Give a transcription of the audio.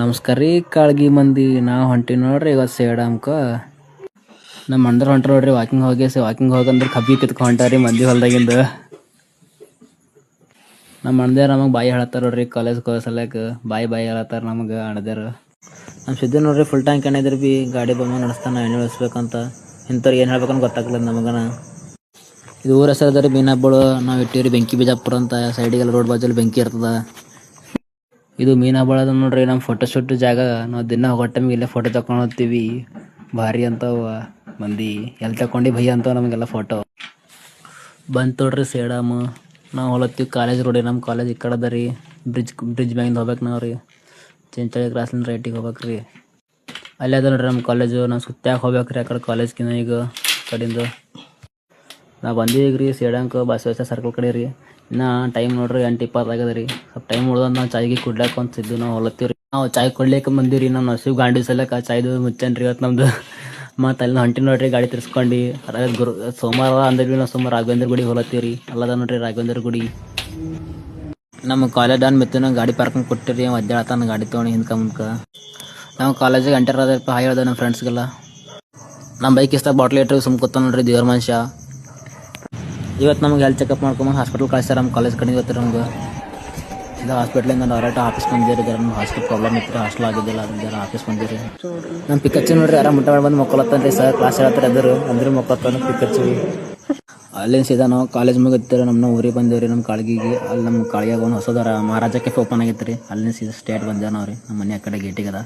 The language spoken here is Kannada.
ನಮಸ್ಕಾರ ರೀ ಕಾಳ್ಗಿ ಮಂದಿ. ನಾವು ಹೊಂಟಿವಿ ನೋಡ್ರಿ ಇವತ್ತು ಸೇಡಮ್ಕ. ನಮ್ಮ ಅಣ್ಣರು ಹೊಂಟ್ರ ನೋಡ್ರಿ ವಾಕಿಂಗ್ ಹೋಗಂದ್ರೆ ಕಬ್ಬಿ ಕಿತ್ಕೊಂಡು ಹೊಂಟಾರಿ ಮಂದಿ ಹೊಲ್ದಾಗಿಂದ. ನಮ್ಮ ಅಣ್ಣದೇರು ನಮಗೆ ಬಾಯಿ ಹೇಳತ್ತಾರ ನೋಡ್ರಿ, ಕಾಲೇಜ್ ಸಲಕ್ಕೆ ಬಾಯಿ ಹೇಳತ್ತಾರ ನಮಗೆ ಅಣ್ಣದೇರು. ನಮ್ಮ ಸಿದ್ಧ ನೋಡ್ರಿ ಫುಲ್ ಟ್ಯಾಂಕ್ ಎಣ್ಣೆ ಇದ್ರಿ ಬಿ ಗಾಡಿ ಬಂದು ನಡೆಸ್ತಾನೆ ಎಣ್ಣೆ ಉಳಿಸ್ಬೇಕಂತ. ಇಂಥವ್ರಿಗೆ ಏನು ಹೇಳ್ಬೇಕಂತ ಗೊತ್ತಾಗ್ಲದ ನಮಗನ. ಇದು ಊರ ಹೆಸರು ಅದ ರೀ ಮೀನಾಬ್ಬಳು. ನಾವು ಇಟ್ಟಿವ್ರಿ ಬೆಂಕಿ ಬಿಜಾಪುರ ಅಂತ. ಸೈಡಿಗೆಲ್ಲ ರೋಡ್ ಬಾಜಲ್ಲಿ ಬೆಂಕಿ ಇರ್ತದ. ಇದು ಮೀನಾಬ್ಬಳ ಅದ ನೋಡ್ರಿ ನಮ್ಮ ಫೋಟೋ ಶೂಟ್ ಜಾಗ. ನಾವು ದಿನ ಹೋಗೋ ಟೈಮಿಗೆ ಇಲ್ಲೇ ಫೋಟೋ ತಗೊಂಡು ಹೋಗ್ತೀವಿ. ಭಾರಿ ಅಂತವ ಮಂದಿ ಎಲ್ಲಿ ತಗೊಂಡು ಭಯ್ಯ ಅಂತವ ನಮಗೆಲ್ಲ ಫೋಟೋ. ಬಂತು ನೋಡ್ರಿ ಸೇಡಮ್. ನಾವು ಹೊಲತ್ತೀವಿ ಕಾಲೇಜ್ ರೋಡಿ. ನಮ್ಮ ಕಾಲೇಜ್ ಈ ಕಡೆ ಅದ ರೀ. ಬ್ರಿಡ್ಜ್ ಮ್ಯಾಗಿಂದ ಹೋಗ್ಬೇಕು ನಾವು ರೀ. ಚಿಂಚೋಳಿ ಕ್ರಾಸ್ಲಿಂದ ರೈಟಿಗೆ ಹೋಗ್ಬೇಕು ರೀ. ಅಲ್ಲೇ ಅದ ನೋಡ್ರಿ ನಮ್ಮ ಕಾಲೇಜು. ನಾವು ಸುತ್ತಾಕ ಹೋಗ್ಬೇಕು ರೀ ಆ ಕಡೆ ಕಾಲೇಜ್ಕಿನ್ನ ಈಗ ಕಡೆಯಿಂದ. ನಾವು ಬಂದೀವಿ ರೀ ಸೇಡಂಕ ಬಸವೇಶ್ವರ ಸರ್ಕಲ್ ಕಡೆ ರೀ. ಇನ್ನು ಟೈಮ್ ನೋಡ್ರಿ 8:20 ಆಗ್ಯದ ರೀ. ಸ್ವಲ್ಪ ಟೈಮ್ ಉಳ್ದಂದು ನಾವು ಚಾಯ್ಗೆ ಕುಡ್ಲಾಕ ಅಂತಿದ್ದು ನಾವು ಹೊಲತ್ತೀವಿ ರೀ. ನಾವು ಚಾಯ್ ಕೊಡ್ಲಿಕ್ಕೆ ಬಂದೀವಿ ರೀ. ನಮ್ಮ ನಸೀಬ್ ಗಾಂಡಿ ಸಲಕ್ಕೆ ಚಾಯ್ದು ಮುಚ್ಚನ್ ರೀ ಇವತ್ತು ನಮ್ಮದು. ಮತ್ತು ಅಲ್ಲಿ ಹೊಂಟಿ ನೋಡ್ರಿ ಗಾಡಿ ತಿರ್ಸ್ಕೊಂಡು. ಸೋಮವಾರ ಅಂದ್ರೆ ಭೀ ನಾವು ಸೋಮವಾರ ರಾಘವೇಂದ್ರ ಗುಡಿಗೆ ಹೊಲತ್ತೀವಿ ರೀ. ಅಲ್ಲದ ನೋಡ್ರಿ ರಾಘವೇಂದ್ರ ಗುಡಿ. ನಮ್ಮ ಕಾಲೇಜ್ ಡಾನ್ ಮೆತ್ತಿನ ಗಾಡಿ ಪಾರ್ಕಿಂಗ್ ಕೊಟ್ಟಿರಿ. ಒದ್ದಾಡ್ತಾನ ಗಾಡಿ ತೊಗೊಂಡು ಹಿಂದ್ಕ ನಾವು ಕಾಲೇಜಿಗೆ ಎಂಟರ್ ಹಾಯ್ ಹೇಳ್ದೆ ನಮ್ಮ ಫ್ರೆಂಡ್ಸ್ಗೆಲ್ಲ. ನಮ್ಮ ಬೈಕ್ ಇಷ್ಟ ಬಾಟ್ಲಿ ಇಟ್ಟರೆ ಸುಮ್ಕೊತ ನೋಡ್ರಿ ದೇವ್ರ ಮನುಷ್ಯ. ಇವತ್ತು ನಮ್ಗೆ ಹೆಲ್ತ್ ಚೆಕಪ್ ಮಾಡ್ಕೊಂಬಂದು ಹಾಸ್ಪಿಟಲ್ ಕಳಿಸ್ತಾರೆ ನಮ್ಮ ಕಾಲೇಜ್ ಕಡೆ. ಇವತ್ತು ನಮ್ಗೆ ಇದು ಹಾಸ್ಪಿಟ್ಲಿಂದ ಡೈರೆಕ್ಟ್ ಆಫೀಸ್ ಬಂದಿರಿ. ನಮ್ಮ ಹಾಸ್ಪಿಟಲ್ ಪ್ರಾಬ್ಲಮ್ ಇತ್ತು, ಹಾಸ್ಟೆಲ್ ಆಗಿದ್ದಿಲ್ಲ, ಅದರಿಂದ ಆಫೀಸ್ ಬಂದಿರಿ. ನಮ್ಮ ಪಿಕಚ್ಚು ನೋಡ್ರಿ ಆರಾಮ್ ಊಟ ಬಂದು ಮಕ್ಕಳತ್ತಂದ್ರಿ ಸರ್. ಕ್ಲಾಸ್ ಹೇಳ್ತಾರೆ ಅಂದರು ಮಕ್ಕಳತ್ತಾನ ಪಿಕಚ್ಚು. ಅಲ್ಲಿಂದ ಸೀದಾ ನಾವು ಕಾಲೇಜ್ ಮುಗಿತ್ತೀರಿ. ನಮ್ಮ ಊರಿಗೆ ಬಂದೇವ್ರಿ ನಮ್ಮ ಕಾಳ್ಗಿಗೆ. ಅಲ್ಲಿ ನಮ್ಮ ಕಾಳ್ಗಿಯಾಗ ಒಂದು ಹೊಸದರ ಮಹಾರಾಜ ಕೆಫೆ ಓಪನ್ ಆಗೈತೆ ರೀ. ಅಲ್ಲಿಂದ ಸೀದಾ ಸ್ಟೇಟ್ ಬಂದೇವೆ ನಾವು ರೀ. ನಮ್ಮ ಮನೆ ಆ ಕಡೆ ಗೇಟಿಗೆ ಅದ.